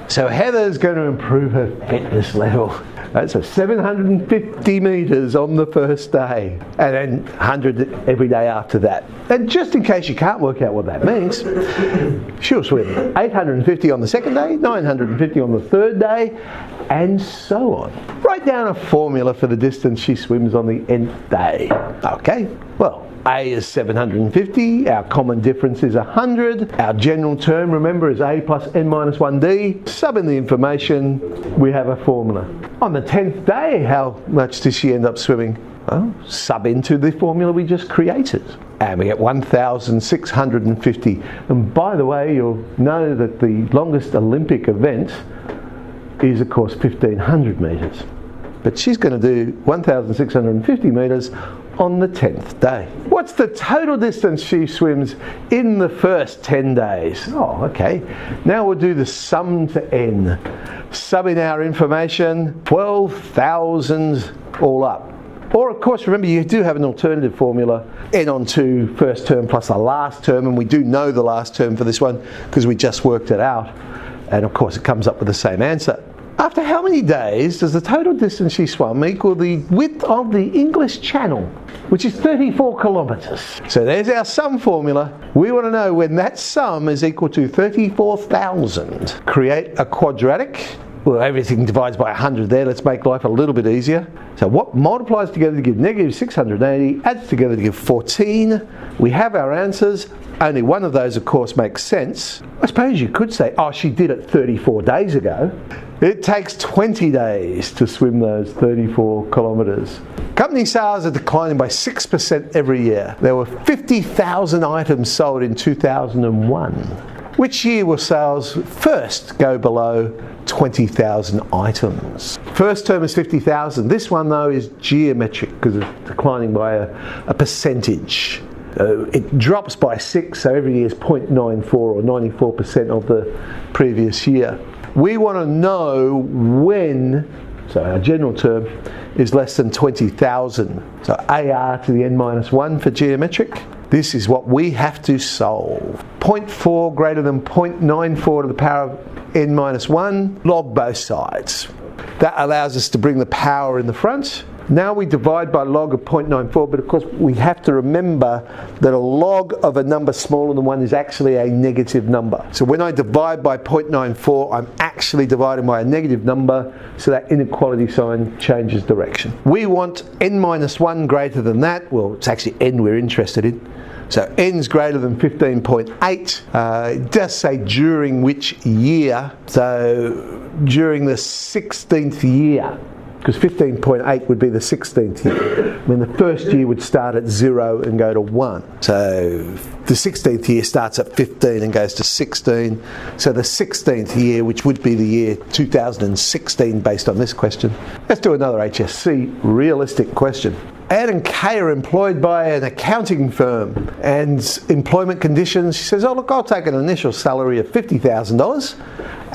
So Heather's going to improve her fitness level. That's a 750 metres on the first day, and then 100 every day after that. And just in case you can't work out what that means, she'll swim 850 on the second day, 950 on the third day, and so on. Write down a formula for the distance she swims on the nth day. Okay, well, A is 750, our common difference is 100, our general term, remember, is A plus n minus 1d. Sub in the information, we have a formula. On the 10th day, how much does she end up swimming? Well, sub into the formula we just created. And we get 1,650. And by the way, you'll know that the longest Olympic event is, of course, 1,500 metres. But she's going to do 1,650 metres on the 10th day. What's the total distance she swims in the first 10 days? Oh, okay. Now we'll do the sum to n. Sub in our information, 12,000 all up. Or, of course, remember, you do have an alternative formula, n on 2 first term plus the last term, and we do know the last term for this one because we just worked it out. And, of course, it comes up with the same answer. After how many days does the total distance she swam equal the width of the English Channel, which is 34 kilometres? So there's our sum formula. We want to know when that sum is equal to 34,000. Create a quadratic. Well, everything divides by 100 there. Let's make life a little bit easier. So what multiplies together to give negative 680, adds together to give 14. We have our answers. Only one of those, of course, makes sense. I suppose you could say, oh, she did it 34 days ago. It takes 20 days to swim those 34 kilometres. Company sales are declining by 6% every year. There were 50,000 items sold in 2001. Which year will sales first go below 20,000 items? First term is 50,000. This one, though, is geometric because it's declining by a percentage. It drops by 6, so every year is 0.94 or 94% of the previous year. We want to know when, so our general term is less than 20,000. So AR to the n minus 1 for geometric. This is what we have to solve. 0.4 greater than 0.94 to the power of n minus 1, log both sides. That allows us to bring the power in the front. Now we divide by log of 0.94, but of course we have to remember that a log of a number smaller than 1 is actually a negative number. So when I divide by 0.94, I'm actually dividing by a negative number, so that inequality sign changes direction. We want n minus 1 greater than that. Well, it's actually n we're interested in. So n's greater than 15.8. It does say during which year. So during the 16th year. Because 15.8 would be the 16th year. I mean, the first year would start at 0 and go to 1. So the 16th year starts at 15 and goes to 16. So the 16th year, which would be the year 2016 based on this question. Let's do another HSC realistic question. Anne and Kay are employed by an accounting firm, and employment conditions, she says, oh look, I'll take an initial salary of $50,000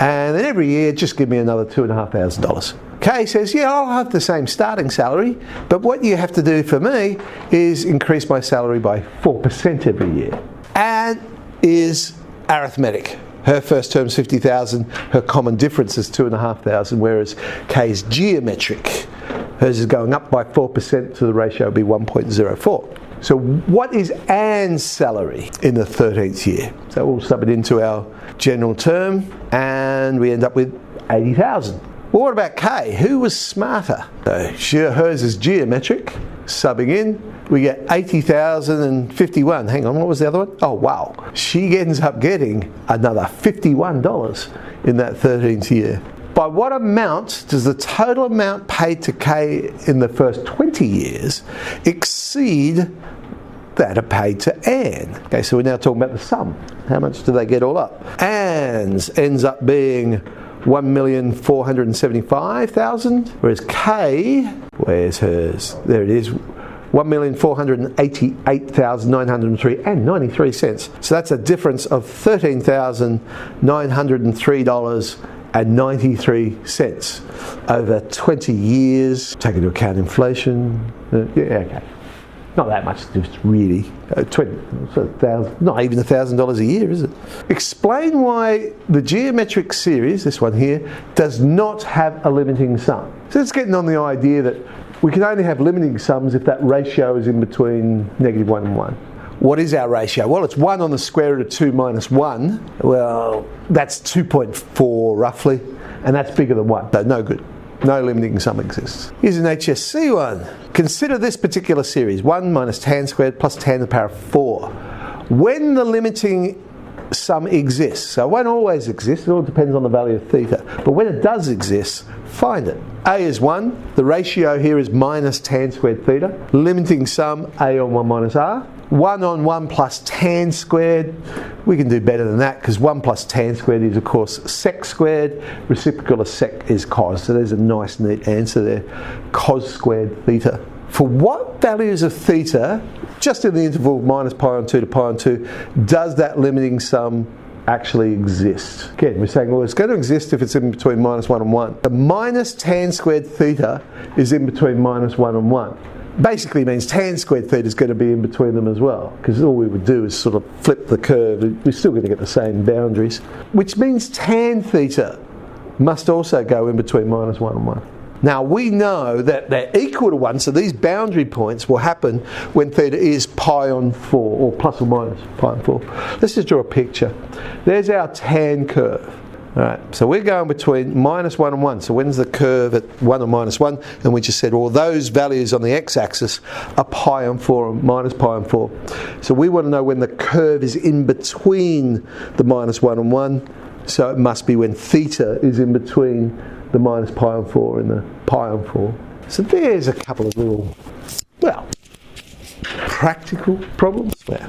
and then every year just give me another $2,500. Kay says, yeah, I'll have the same starting salary, but what you have to do for me is increase my salary by 4% every year. Anne is arithmetic. Her first term's 50,000, her common difference is 2,500, whereas Kay's geometric. Hers is going up by 4%, so the ratio will be 1.04. So what is Anne's salary in the 13th year? So we'll sub it into our general term, and we end up with 80,000. Well, what about Kay? Who was smarter? So hers is geometric. Subbing in, we get 80,051. Hang on, what was the other one? Oh, wow. She ends up getting another $51 in that 13th year. By what amount does the total amount paid to Kay in the first 20 years exceed that are paid to Anne? Okay, so we're now talking about the sum. How much do they get all up? Anne's ends up being 1,475,000, whereas Kay, where's hers? There it is. 1,488,903 and 93 cents. So that's a difference of $13,903 and 93 cents over 20 years. Take into account inflation. Yeah, okay. Not that much, just really. 20,000, not even $1,000 a year, is it? Explain why the geometric series, this one here, does not have a limiting sum. So it's getting on the idea that we can only have limiting sums if that ratio is in between -1 and 1. What is our ratio? Well, it's 1 on the square root of 2 minus 1. Well, that's 2.4 roughly, and that's bigger than 1, so no good. No limiting sum exists. Here's an HSC one. Consider this particular series, 1 minus tan squared plus tan to the power of 4. When the limiting sum exists, so it won't always exist, it all depends on the value of theta, but when it does exist, find it. A is 1, the ratio here is minus tan squared theta. Limiting sum, A on 1 minus R. 1 on 1 plus tan squared, we can do better than that because 1 plus tan squared is of course sec squared, reciprocal of sec is cos, so there's a nice neat answer there, cos squared theta. For what values of theta, just in the interval minus pi on 2 to pi on 2, does that limiting sum actually exist? Again, we're saying, well, it's going to exist if it's in between minus 1 and 1. The minus tan squared theta is in between minus 1 and 1. Basically means tan squared theta is going to be in between them as well, because all we would do is sort of flip the curve. We're still going to get the same boundaries, which means tan theta must also go in between minus 1 and 1. Now we know that they're equal to 1, so these boundary points will happen when theta is pi on 4, or plus or minus pi on 4. Let's just draw a picture. There's our tan curve. Alright, so we're going between minus 1 and 1. So when's the curve at 1 and minus 1? And we just said, well, those values on the x-axis are pi on 4 and minus pi on 4. So we want to know when the curve is in between the minus 1 and 1. So it must be when theta is in between the minus pi on 4 and the pi on 4. So there's a couple of little, well, practical problems. Well,